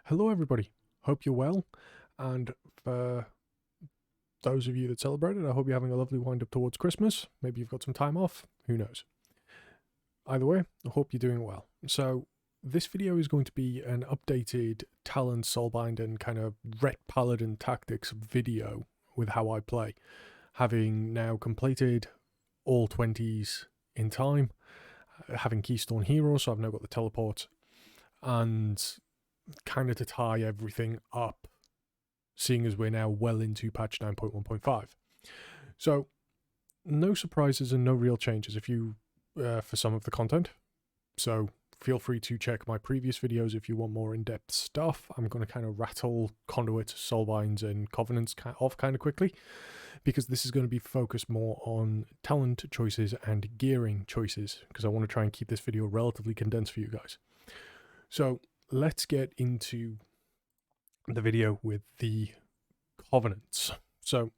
Hello, everybody. Hope you're well. And for those of you that celebrated, I hope you're having a lovely wind up towards Christmas. Maybe you've got some time off. Who knows? Either way, I hope you're doing well. So, this video is going to be an updated Talon, Soulbind, and kind of Ret Paladin tactics video with how I play. Having now completed all 20s in time, having Keystone Heroes, so I've now got the teleport, and kind of to tie everything up, seeing as we're now well into patch 9.1.5. So, no surprises and no real changes if you for some of the content. So feel free to check my previous videos if you want more in-depth stuff. I'm going to kind of rattle Conduits, Soulbinds, and Covenants off kind of quickly, because this is going to be focused more on talent choices and gearing choices, because I want to try and keep this video relatively condensed for you guys. So let's get into the video with the Covenants. So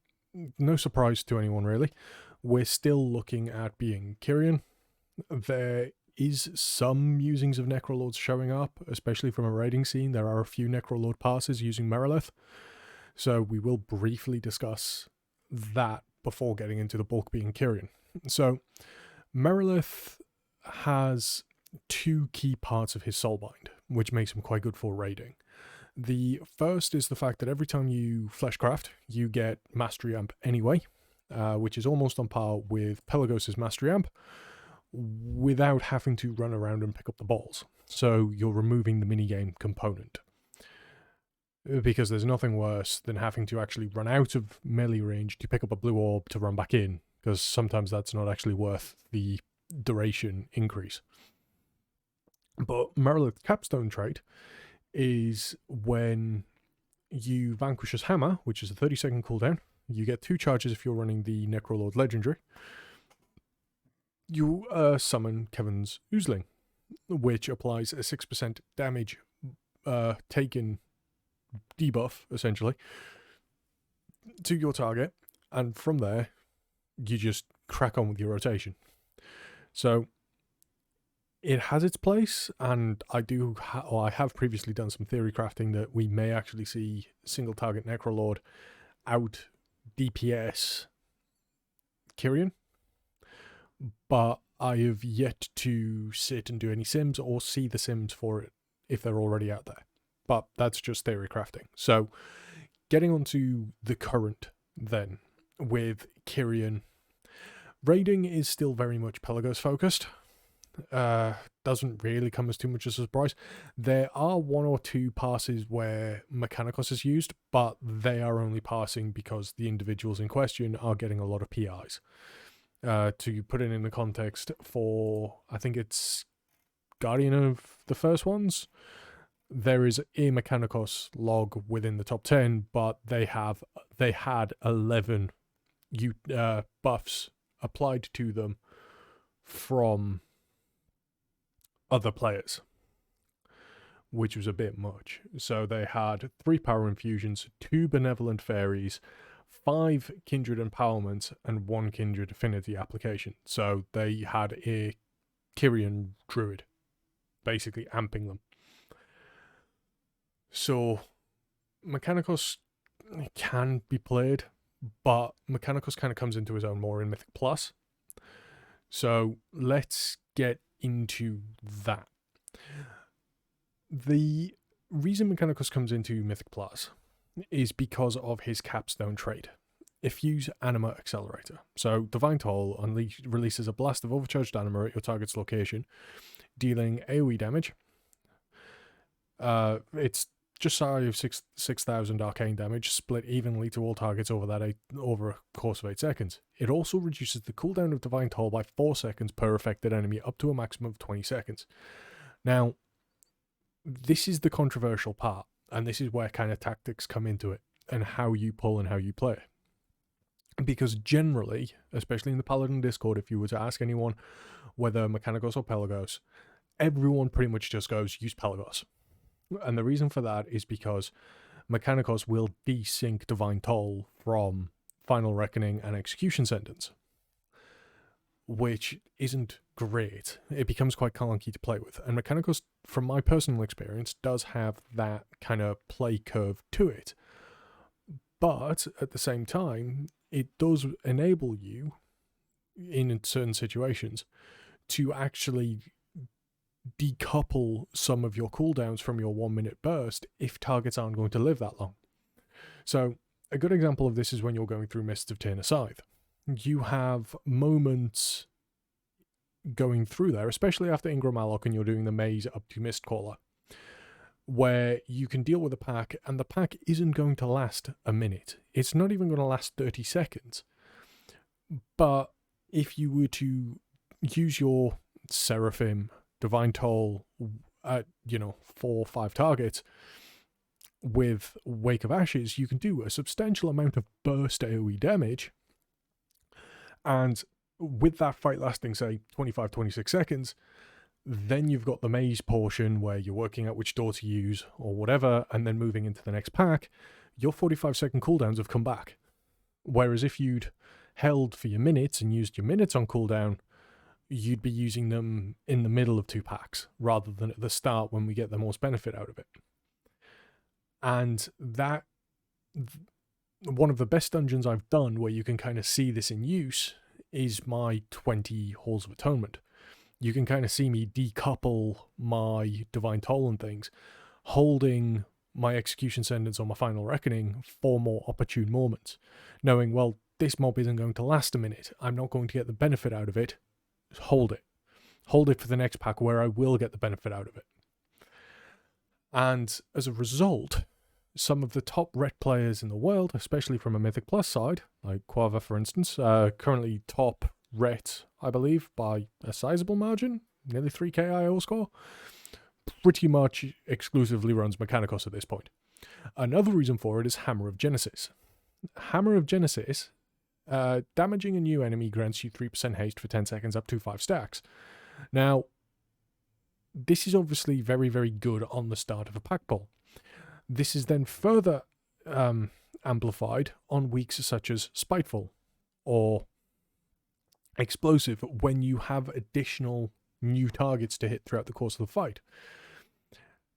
no surprise to anyone really, we're still looking at being Kyrian. There is some musings of Necrolords showing up, especially from a raiding scene. There are a few Necrolord passes using Merilith, so we will briefly discuss that before getting into the bulk being Kyrian. So Merilith has two key parts of his Soulbind, which makes him quite good for raiding. The first is the fact that every time you fleshcraft, you get Mastery Amp anyway, which is almost on par with Pelagos' Mastery Amp, without having to run around and pick up the balls. So you're removing the minigame component. Because there's nothing worse than having to actually run out of melee range to pick up a blue orb to run back in, because sometimes that's not actually worth the duration increase. But Merilith's capstone trait is when you vanquish his hammer, which is a 30-second cooldown, you get 2 charges if you're running the Necrolord Legendary. You summon Kevin's Oozling, which applies a 6% damage taken debuff, essentially, to your target, and from there, you just crack on with your rotation. So, it has its place, and I have previously done some theory crafting that we may actually see single target Necrolord out DPS Kyrian, but I have yet to sit and do any sims or see the sims for it if they're already out there. But that's just theory crafting. So getting onto the current then with Kyrian, raiding is still very much Pelagos focused. Doesn't really come as too much as a surprise. There are 1 or 2 passes where Mikanikos is used, but they are only passing because the individuals in question are getting a lot of PIs. To put it in the context for, I think it's Guardian of the first ones, there is a Mikanikos log within the top 10, but they had 11 buffs applied to them from other players, which was a bit much. So they had 3 power infusions, 2 benevolent fairies, 5 kindred empowerments, and 1 kindred affinity application. So they had a Kyrian druid basically amping them. So Mikanikos can be played, but Mikanikos kind of comes into his own more in Mythic Plus. So let's get into that. The reason Mikanikos comes into Mythic Plus is because of his capstone trait, Effuse Anima Accelerator. So Divine Toll releases a blast of overcharged anima at your target's location, dealing AoE damage. It's just shy of 6,000 arcane damage, split evenly to all targets over a course of 8 seconds. It also reduces the cooldown of Divine Toll by 4 seconds per affected enemy, up to a maximum of 20 seconds. Now, this is the controversial part, and this is where kind of tactics come into it, and how you pull and how you play. Because generally, especially in the Paladin Discord, if you were to ask anyone whether Mikanikos or Pelagos, everyone pretty much just goes, use Pelagos. And the reason for that is because Mikanikos will desync Divine Toll from Final Reckoning and Execution Sentence, which isn't great. It becomes quite clunky to play with. And Mikanikos, from my personal experience, does have that kind of play curve to it. But at the same time, it does enable you, in certain situations, to actually decouple some of your cooldowns from your 1 minute burst if targets aren't going to live that long. So a good example of this is when you're going through Mists of Tyr Scythe. You have moments going through there, especially after Ingram Alloc and you're doing the maze up to Mistcaller, where you can deal with a pack and the pack isn't going to last a minute. It's not even going to last 30 seconds. But if you were to use your Seraphim, Divine Toll at, 4 or 5 targets with Wake of Ashes, you can do a substantial amount of burst AoE damage. And with that fight lasting, say, 25, 26 seconds, then you've got the maze portion where you're working out which door to use or whatever, and then moving into the next pack, your 45-second cooldowns have come back. Whereas if you'd held for your minutes and used your minutes on cooldown, you'd be using them in the middle of 2 packs rather than at the start when we get the most benefit out of it. And that, one of the best dungeons I've done where you can kind of see this in use is my 20 Halls of Atonement. You can kind of see me decouple my Divine Toll and things, holding my Execution Sentence on my Final Reckoning for more opportune moments, knowing, well, this mob isn't going to last a minute. I'm not going to get the benefit out of it. Hold it. Hold it for the next pack where I will get the benefit out of it. And as a result, some of the top Ret players in the world, especially from a Mythic Plus side, like Quava for instance, currently top Ret, I believe, by a sizable margin, nearly 3k IO score, pretty much exclusively runs Mikanikos at this point. Another reason for it is Hammer of Genesis. Hammer of Genesis, damaging a new enemy grants you 3% haste for 10 seconds up to 5 stacks. Now, this is obviously very, very good on the start of a pack pull. This is then further amplified on weeks such as Spiteful or Explosive, when you have additional new targets to hit throughout the course of the fight.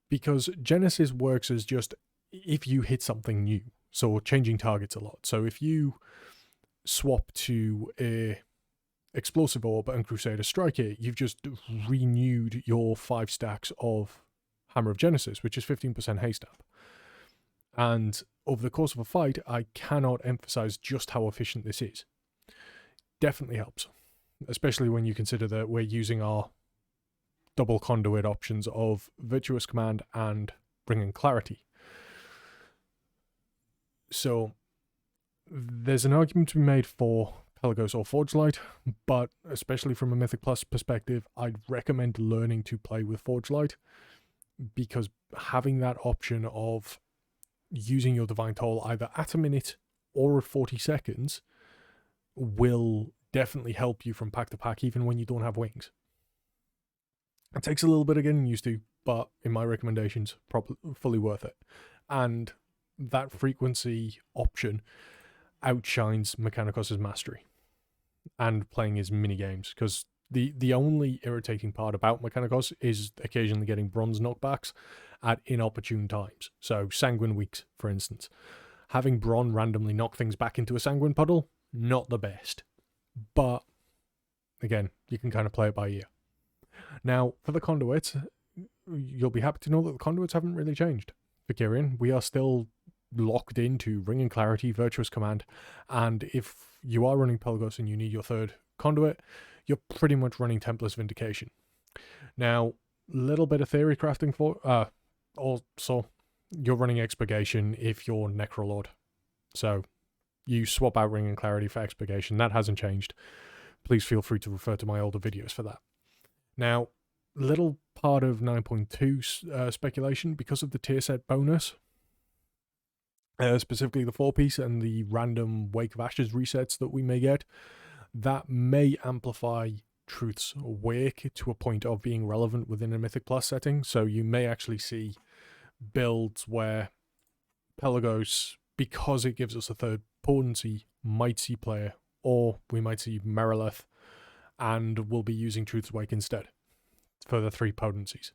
Because Genesis works as just if you hit something new, so changing targets a lot. So if you swap to a Explosive Orb and Crusader Strike it, you've just renewed your 5 stacks of Hammer of Genesis, which is 15% haste up. And over the course of a fight, I cannot emphasize just how efficient this is. Definitely helps, especially when you consider that we're using our double conduit options of Virtuous Command and Bringing Clarity. So there's an argument to be made for Pelagos or Forge Light, but especially from a Mythic Plus perspective, I'd recommend learning to play with Forge Light, because having that option of using your Divine Toll either at a minute or at 40 seconds will definitely help you from pack to pack, even when you don't have wings. It takes a little bit of getting used to, but in my recommendations, fully worth it. And that frequency option outshines Mikanikos' mastery and playing his mini games, because the only irritating part about Mikanikos is occasionally getting bronze knockbacks at inopportune times. So Sanguine weeks, for instance. Having Bron randomly knock things back into a Sanguine puddle, not the best. But, again, you can kind of play it by ear. Now, for the Conduits, you'll be happy to know that the Conduits haven't really changed. For Kyrian, we are still locked into Ringing Clarity, Virtuous Command, and if you are running Pelagos and you need your third Conduit, you're pretty much running Templar's Vindication. Now, little bit of theory crafting for, also, you're running Expurgation if you're Necrolord. So, you swap out Ringing Clarity for Expurgation. That hasn't changed. Please feel free to refer to my older videos for that. Now, little part of 9.2 speculation, because of the tier set bonus, specifically the 4-piece and the random Wake of Ashes resets that we may get, that may amplify Truth's Wake to a point of being relevant within a Mythic Plus setting. So you may actually see builds where Pelagos, because it gives us a third potency, might see player, or we might see Merilith and will be using Truth's Wake instead for the 3 potencies.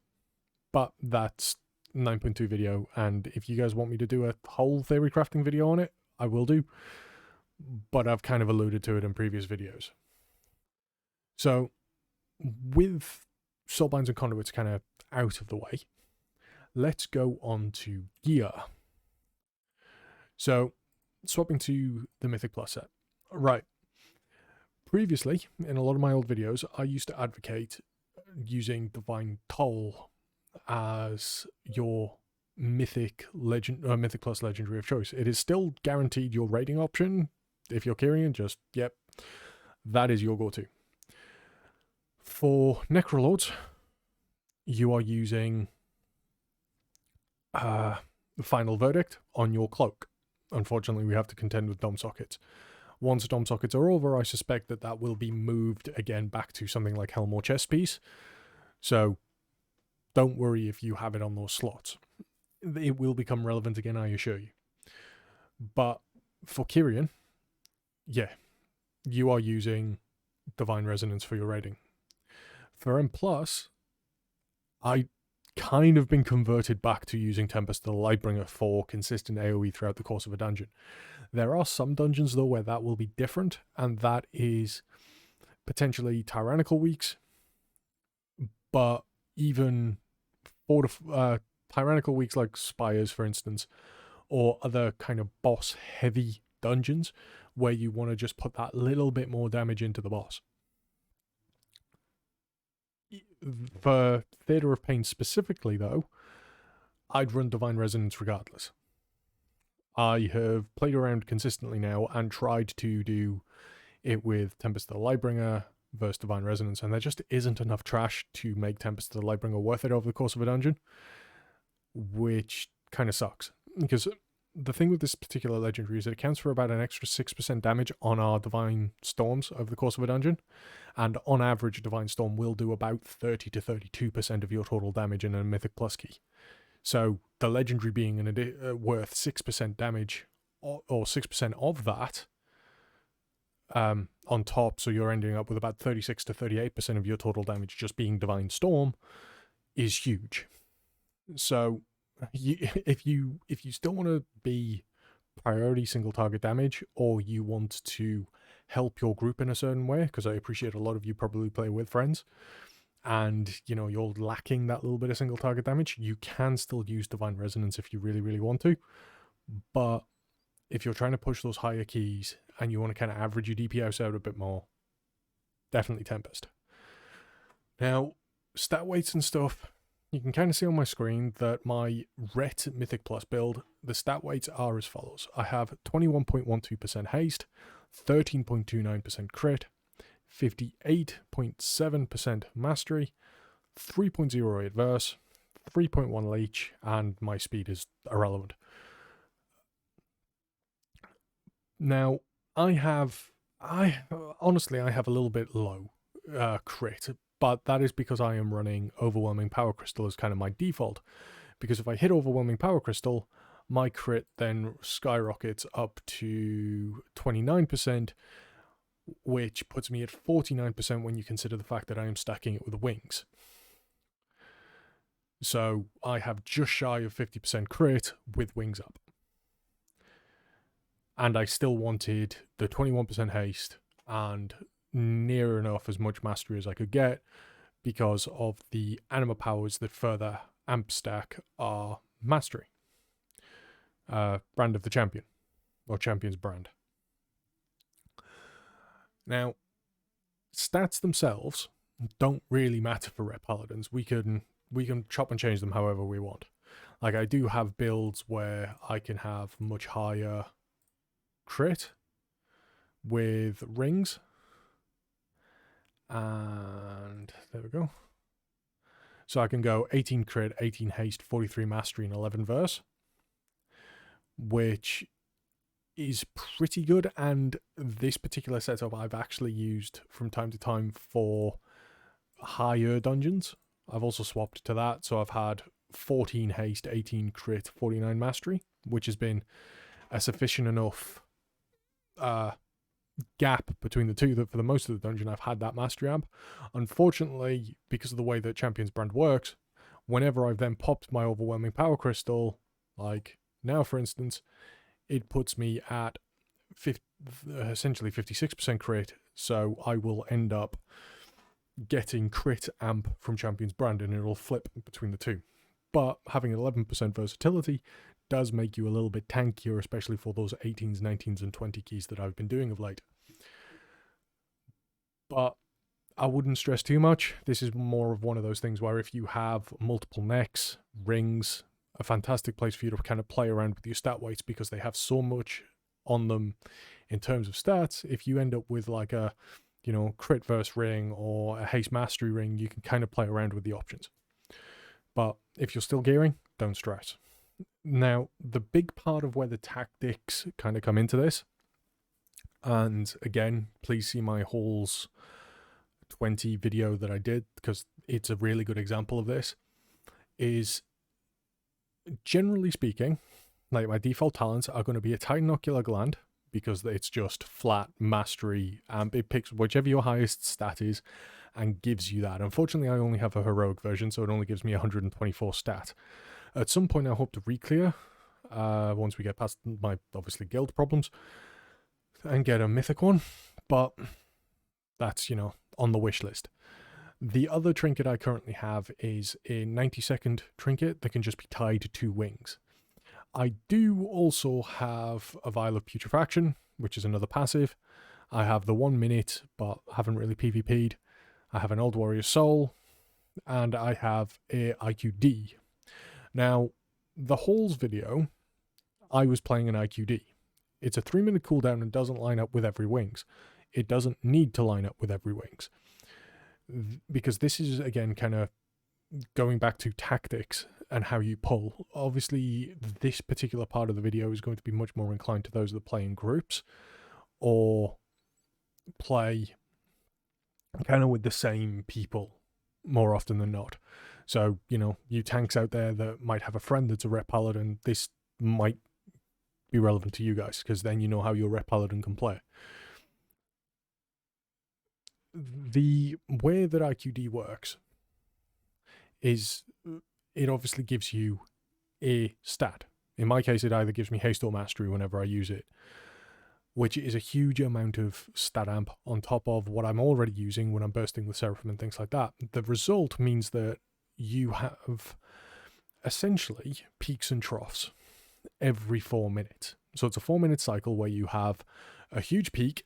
But that's 9.2 video, and if you guys want me to do a whole theory crafting video on it, I will do, but I've kind of alluded to it in previous videos. So with Soulbinds and Conduits kind of out of the way, let's go on to gear. So swapping to the Mythic Plus set. Right. Previously, in a lot of my old videos, I used to advocate using Divine Toll as your Mythic Plus legendary of choice. It is still guaranteed your rating option. If you're Kyrian, just, yep, that is your go-to. For Necrolords, you are using Final Verdict on your cloak. Unfortunately, we have to contend with dome sockets. Once dome sockets are over, I suspect that will be moved again back to something like Helm or Chest Piece. So don't worry if you have it on those slots. It will become relevant again, I assure you. But for Kyrian, yeah, you are using Divine Resonance for your rating. For M+, I kind of been converted back to using Tempest the Lightbringer for consistent AoE throughout the course of a dungeon. There are some dungeons, though, where that will be different, and that is potentially Tyrannical weeks, but even Tyrannical weeks like Spires, for instance, or other kind of boss-heavy dungeons where you want to just put that little bit more damage into the boss. For Theatre of Pain specifically, though, I'd run Divine Resonance regardless. I have played around consistently now and tried to do it with Tempest the Lightbringer versus Divine Resonance, and there just isn't enough trash to make Tempest the Lightbringer worth it over the course of a dungeon, which kind of sucks. Because the thing with this particular legendary is it accounts for about an extra 6% damage on our Divine Storms over the course of a dungeon, and on average, a Divine Storm will do about 30 to 32% of your total damage in a Mythic Plus key. So the legendary being worth 6% damage, or 6% of that, on top, so you're ending up with about 36 to 38% of your total damage just being Divine Storm, is huge. So if you still want to be priority single target damage, or you want to help your group in a certain way, because I appreciate a lot of you probably play with friends, and you're lacking that little bit of single target damage, you can still use Divine Resonance if you really, really want to. But if you're trying to push those higher keys and you want to kind of average your DPS out a bit more, definitely Tempest. Now, stat weights and stuff, you can kind of see on my screen that my Ret Mythic Plus build, the stat weights are as follows. I have 21.12% haste, 13.29% crit, 58.7% mastery, 3.08 verse, 3.1 leech, and my speed is irrelevant. Now, I honestly have a little bit low crit, but that is because I am running Overwhelming Power Crystal as kind of my default. Because if I hit Overwhelming Power Crystal, my crit then skyrockets up to 29%, which puts me at 49% when you consider the fact that I am stacking it with wings. So I have just shy of 50% crit with wings up. And I still wanted the 21% haste and near enough as much mastery as I could get because of the anima powers that further amp stack our mastery. Brand of the Champion, or Champion's brand. Now, stats themselves don't really matter for Ret Paladins. We can chop and change them however we want. Like, I do have builds where I can have much higher crit with rings, and there we go. So I can go 18 crit, 18 haste, 43 mastery, and 11 verse, which is pretty good. And this particular setup I've actually used from time to time for higher dungeons. I've also swapped to that, so I've had 14 haste, 18 crit, 49 mastery, which has been a sufficient enough gap between the two, that for the most of the dungeon I've had that mastery amp. Unfortunately, because of the way that Champion's Brand works, whenever I've then popped my overwhelming power crystal, like now for instance, it puts me at essentially 56% crit, so I will end up getting crit amp from Champion's Brand and it'll flip between the two. But having 11% versatility does make you a little bit tankier, especially for those 18s, 19s, and 20 keys that I've been doing of late. But I wouldn't stress too much. This is more of one of those things where if you have multiple necks, rings, a fantastic place for you to kind of play around with your stat weights because they have so much on them in terms of stats. If you end up with like a, you know, crit verse ring or a haste mastery ring, you can kind of play around with the options. But if you're still gearing, don't stress. Now, the big part of where the tactics kind of come into this, and again, please see my Halls 20 video that I did, because it's a really good example of this, is generally speaking, like my default talents are going to be a Titan Ocular Gland, because it's just flat mastery, and it picks whichever your highest stat is and gives you that. Unfortunately, I only have a heroic version, so it only gives me 124 stat. At some point, I hope to re-clear, once we get past my, obviously, guild problems, and get a mythic one, but that's, you know, on the wish list. The other trinket I currently have is a 90-second trinket that can just be tied to 2 wings. I do also have a Vial of Putrefaction, which is another passive. I have the 1 minute, but haven't really PvP'd. I have an Old Warrior Soul, and I have a IQD. Now, the Halls video, I was playing an IQD. It's a 3-minute cooldown and doesn't line up with every wings. It doesn't need to line up with every wings. Because this is, again, kind of going back to tactics and how you pull. Obviously, this particular part of the video is going to be much more inclined to those that play in groups or play kind of with the same people more often than not. So, you know, you tanks out there that might have a friend that's a Ret Paladin, this might be relevant to you guys, because then you know how your Ret Paladin can play. The way that IQD works is it obviously gives you a stat. In my case, it either gives me haste or mastery whenever I use it, which is a huge amount of stat amp on top of what I'm already using when I'm bursting with Seraphim and things like that. The result means that you have essentially peaks and troughs every 4 minutes. So it's a 4-minute cycle where you have a huge peak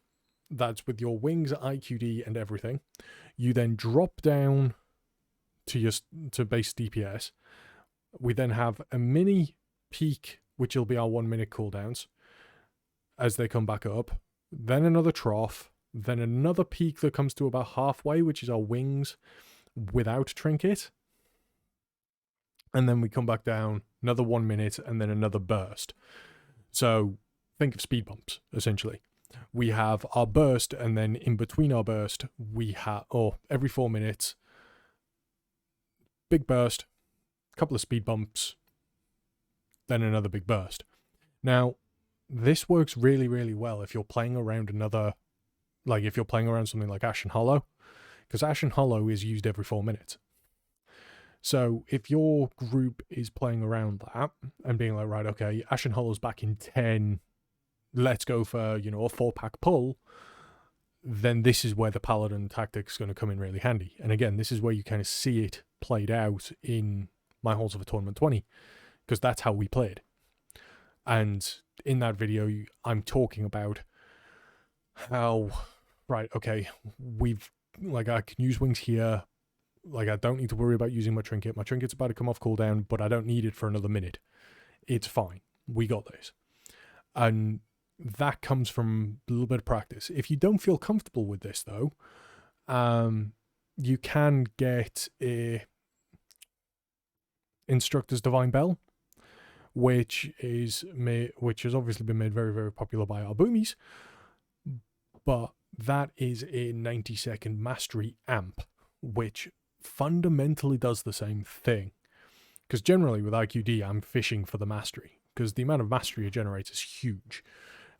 that's with your wings, IQD, and everything. You then drop down to base DPS. We then have a mini peak, which will be our 1-minute cooldowns as they come back up. Then another trough. Then another peak that comes to about halfway, which is our wings without trinket. And then we come back down, another 1 minute, and then another burst. So think of speed bumps, essentially. We have our burst, and then in between our burst, we have, every 4 minutes, big burst, couple of speed bumps, then another big burst. Now, this works really, really well if you're playing around if you're playing around something like Ashen Hollow, because Ashen Hollow is used every 4 minutes. So if your group is playing around that and being like, right, okay, Ashen Hollow's back in 10, let's go for, you know, a 4-pack pull, then this is where the Paladin tactic is going to come in really handy. And again, this is where you kind of see it played out in my Halls of a Tournament 20, because that's how we played. And in that video, I'm talking about how, right, okay, I can use wings here. Like, I don't need to worry about using my trinket. My trinket's about to come off cooldown, but I don't need it for another minute. It's fine. We got this. And that comes from a little bit of practice. If you don't feel comfortable with this, though, you can get a Instructor's Divine Bell, which has obviously been made very, very popular by our boomies, but that is a 90-second mastery amp, which fundamentally does the same thing. Because generally with IQD, I'm fishing for the mastery, because the amount of mastery it generates is huge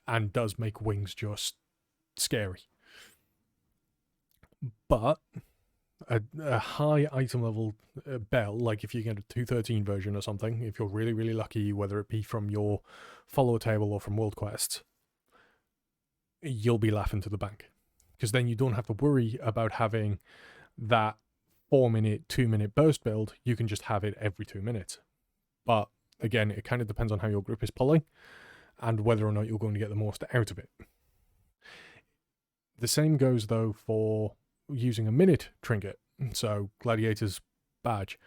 and does make wings just scary. But a high item level bell, like if you get a 213 version or something, if you're really, really lucky, whether it be from your follower table or from world quests, you'll be laughing to the bank. Because then you don't have to worry about having that 4-minute, 2-minute burst build. You can just have it every 2 minutes. But again, it kind of depends on how your group is pulling and whether or not you're going to get the most out of it. The same goes though for using a minute trinket. So Gladiator's badge,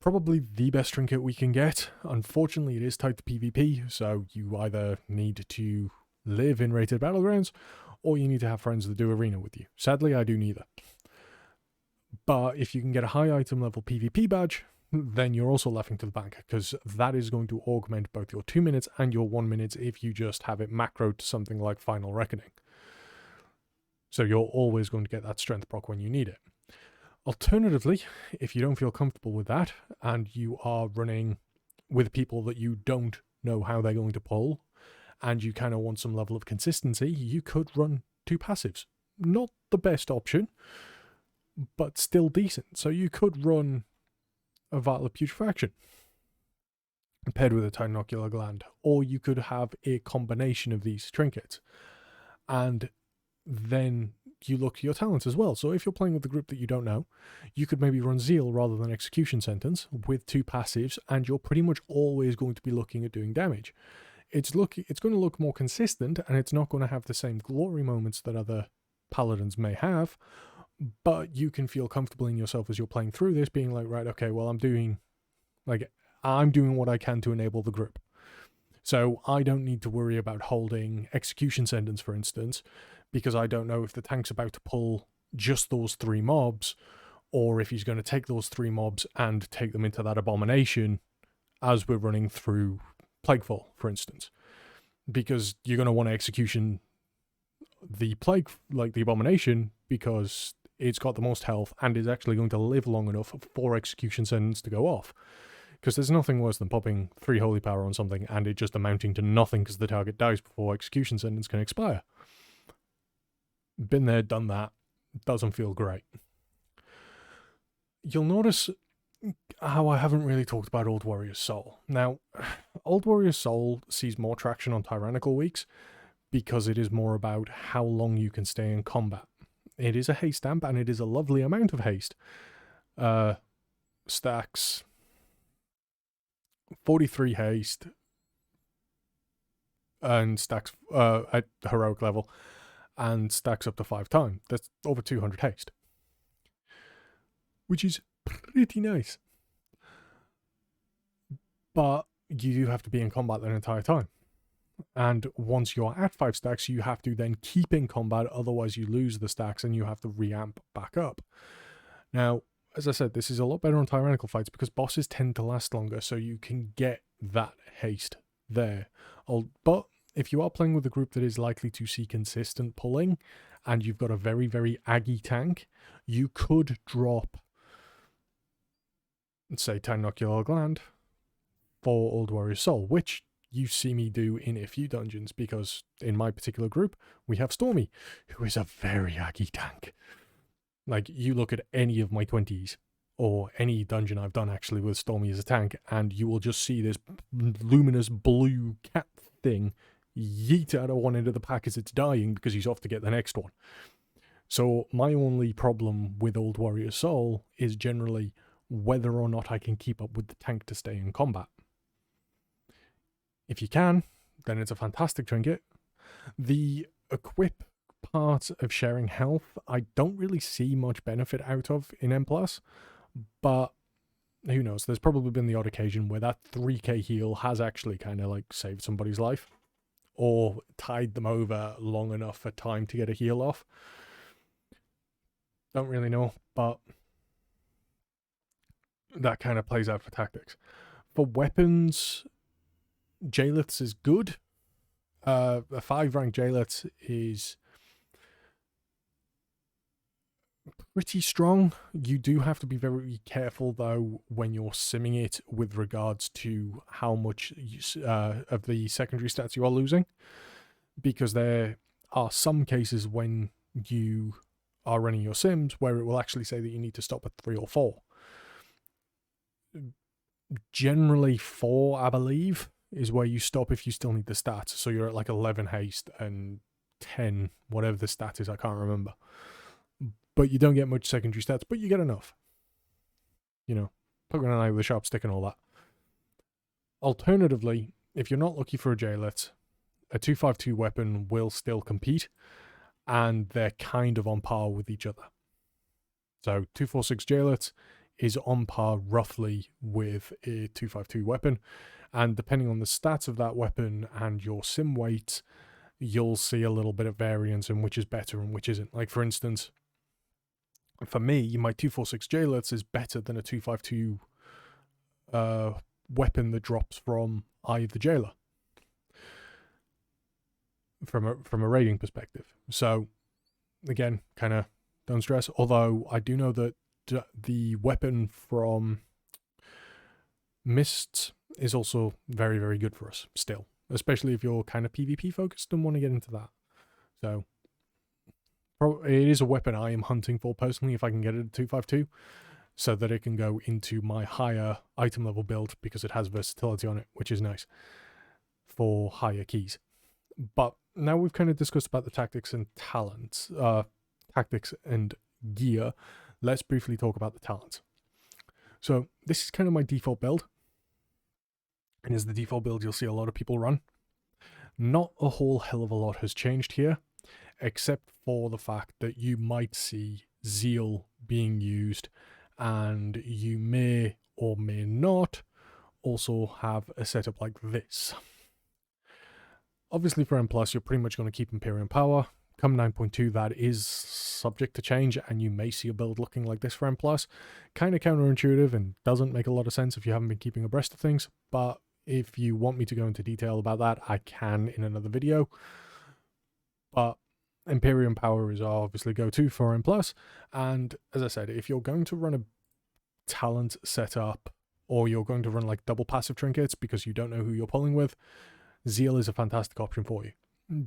probably the best trinket we can get. Unfortunately, it is tied to PvP, so you either need to live in rated battlegrounds or you need to have friends that do arena with you. Sadly, I do neither. But if you can get a high item level PvP badge, then you're also laughing to the bank, because that is going to augment both your 2 minutes and your 1 minute if you just have it macroed to something like Final Reckoning. So you're always going to get that strength proc when you need it. Alternatively, if you don't feel comfortable with that and you are running with people that you don't know how they're going to pull and you kind of want some level of consistency, you could run 2 passives. Not the best option, but still decent. So you could run a Vital of Putrefaction paired with a Tinocular Gland, or you could have a combination of these trinkets. And then you look to your talents as well. So if you're playing with a group that you don't know, you could maybe run Zeal rather than Execution Sentence with 2 passives, and you're pretty much always going to be looking at doing damage. It's going to look more consistent, and it's not going to have the same glory moments that other paladins may have, but you can feel comfortable in yourself as you're playing through this, being like, right, okay, well, I'm doing what I can to enable the group. So I don't need to worry about holding Execution Sentence, for instance, because I don't know if the tank's about to pull just those 3 mobs, or if he's going to take those 3 mobs and take them into that abomination as we're running through Plaguefall, for instance. Because you're going to want to execution the plague, like the abomination, because it's got the most health and is actually going to live long enough for Execution Sentence to go off. Because there's nothing worse than popping 3 holy power on something and it just amounting to nothing because the target dies before Execution Sentence can expire. Been there, done that. Doesn't feel great. You'll notice how I haven't really talked about Old Warrior's Soul. Now, Old Warrior's Soul sees more traction on Tyrannical weeks because it is more about how long you can stay in combat. It is a haste stamp, and it is a lovely amount of haste. Stacks 43 haste and stacks at heroic level, and stacks up to 5 times. That's over 200 haste, which is pretty nice. But you do have to be in combat that entire time. And once you're at 5 stacks, you have to then keep in combat, otherwise you lose the stacks and you have to re-amp back up. Now, as I said, this is a lot better on tyrannical fights because bosses tend to last longer, so you can get that haste there. But if you are playing with a group that is likely to see consistent pulling, and you've got a very, very aggy tank, you could drop, let's say, Tinocular Gland for Old Warrior's Soul, which you see me do in a few dungeons, because in my particular group, we have Stormy, who is a very aggy tank. Like, you look at any of my 20s, or any dungeon I've done actually with Stormy as a tank, and you will just see this luminous blue cat thing yeet out of one end of the pack as it's dying because he's off to get the next one. So my only problem with Old Warrior's Soul is generally whether or not I can keep up with the tank to stay in combat. If you can, then it's a fantastic trinket. The equip part of sharing health, I don't really see much benefit out of in M+, but who knows, there's probably been the odd occasion where that 3k heal has actually kind of like saved somebody's life, or tied them over long enough for time to get a heal off. Don't really know, but that kind of plays out for tactics. For weapons, Jaelith's is good. A 5 rank Jaelith is pretty strong. You do have to be very careful though when you're simming it with regards to how much of the secondary stats you are losing, because they're are some cases when you are running your sims where it will actually say that you need to stop at 3 or 4. Generally 4, I believe, is where you stop if you still need the stats. So you're at like 11 haste and 10, whatever the stat is, I can't remember. But you don't get much secondary stats, but you get enough. You know, poking an eye with a sharp stick and all that. Alternatively, if you're not looking for a jailet, a 252 weapon will still compete, and they're kind of on par with each other. So 246 jailet is on par roughly with a 252 weapon, and depending on the stats of that weapon and your sim weight, you'll see a little bit of variance in which is better and which isn't. Like, for instance, for me, my 246 jailets is better than a 252 weapon that drops from Eye of the Jailer from a rating perspective. So again, kind of don't stress, although I do know that the weapon from Mists is also very, very good for us still, especially if you're kind of PvP focused and want to get into that. So it is a weapon I am hunting for personally if I can get it at 252, so that it can go into my higher item level build because it has versatility on it, which is nice for higher keys. But now we've kind of discussed about the tactics and talents, tactics and gear. Let's briefly talk about the talents. So this is kind of my default build, and as the default build you'll see a lot of people run. Not a whole hell of a lot has changed here, except for the fact that you might see Zeal being used, and you may or may not also have a setup like this. Obviously for M+, you're pretty much going to keep Imperium Power. Come 9.2, that is subject to change, and you may see a build looking like this for M+. Kind of counterintuitive and doesn't make a lot of sense if you haven't been keeping abreast of things, but if you want me to go into detail about that, I can in another video. But Imperium Power is obviously go-to for M+, and as I said, if you're going to run a talent setup, or you're going to run like double passive trinkets because you don't know who you're pulling with, Zeal is a fantastic option for you,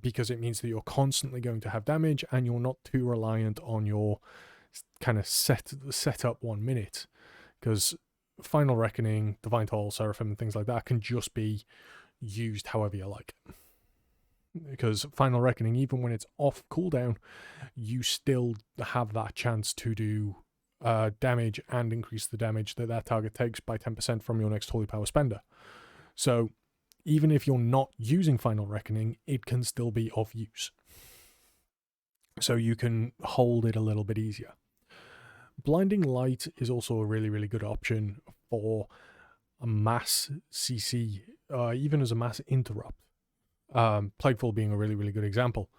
because it means that you're constantly going to have damage and you're not too reliant on your kind of set up 1 minute, because Final Reckoning, Divine Toll, Seraphim and things like that can just be used however you like. Because Final Reckoning, even when it's off cooldown, you still have that chance to do damage and increase the damage that target takes by 10% from your next Holy Power spender. So even if you're not using Final Reckoning, it can still be of use. So you can hold it a little bit easier. Blinding Light is also a really, really good option for a mass CC, even as a mass interrupt. Plagueful being a really, really good example.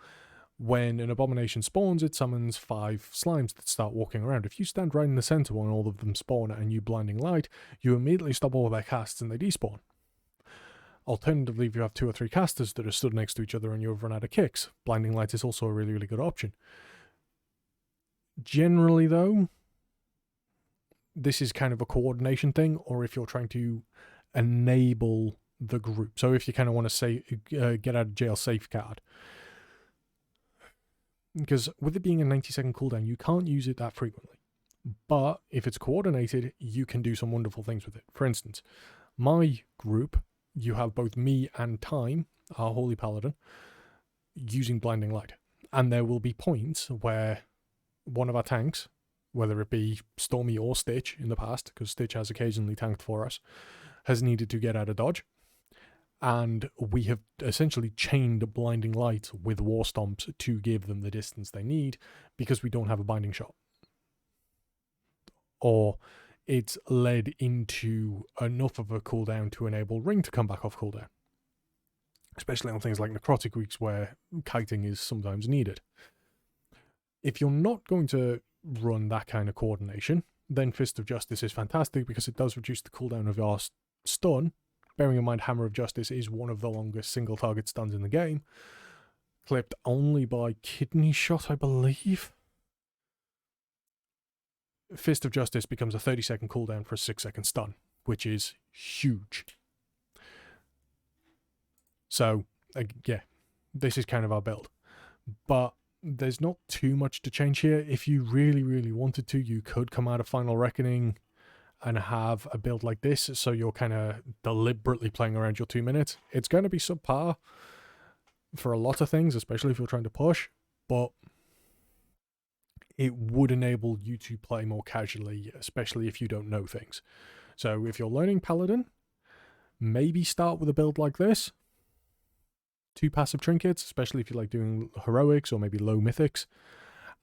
When an abomination spawns, it summons 5 slimes that start walking around. If you stand right in the center when all of them spawn and you Blinding Light, you immediately stop all of their casts and they despawn. Alternatively, if you have 2 or 3 casters that are stood next to each other and you've run out of kicks, Blinding Light is also a really, really good option. Generally though, this is kind of a coordination thing, or if you're trying to enable the group. So if you kind of want to say get out of jail safe card, because with it being a 90-second cooldown, you can't use it that frequently. But if it's coordinated, you can do some wonderful things with it. For instance, my group, you have both me and Time, our Holy Paladin, using Blinding Light. And there will be points where one of our tanks, whether it be Stormy or Stitch in the past, because Stitch has occasionally tanked for us, has needed to get out of dodge. And we have essentially chained Blinding Light with War Stomps to give them the distance they need, because we don't have a binding shot. Or it's led into enough of a cooldown to enable Ring to come back off cooldown. Especially on things like Necrotic Weeks where kiting is sometimes needed. If you're not going to run that kind of coordination, then Fist of Justice is fantastic because it does reduce the cooldown of your stun. Bearing in mind Hammer of Justice is one of the longest single target stuns in the game. Clipped only by Kidney Shot, I believe. Fist of Justice becomes a 30-second cooldown for a 6-second stun, which is huge. So, yeah, this is kind of our build. but there's not too much to change here. If you really, really wanted to, you could come out of Final Reckoning and have a build like this, so you're kind of deliberately playing around your 2 minutes. It's going to be subpar for a lot of things, especially if you're trying to push, but it would enable you to play more casually, especially if you don't know things. So if you're learning Paladin, maybe start with a build like this. 2 passive trinkets, especially if you like doing heroics or maybe low mythics.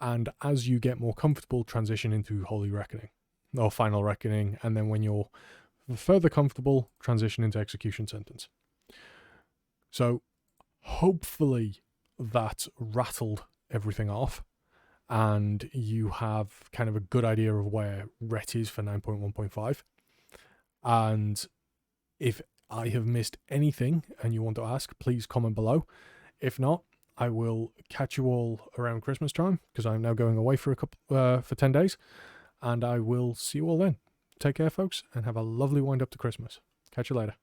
And as you get more comfortable, transition into Holy Reckoning or Final Reckoning. And then when you're further comfortable, transition into Execution Sentence. So hopefully that rattled everything off and you have kind of a good idea of where Ret is for 9.1.5. And if I have missed anything and you want to ask, please comment below. If not, I will catch you all around Christmas time, because I'm now going away for for 10 days, and I will see you all then. Take care, folks, and have a lovely wind up to Christmas. Catch you later.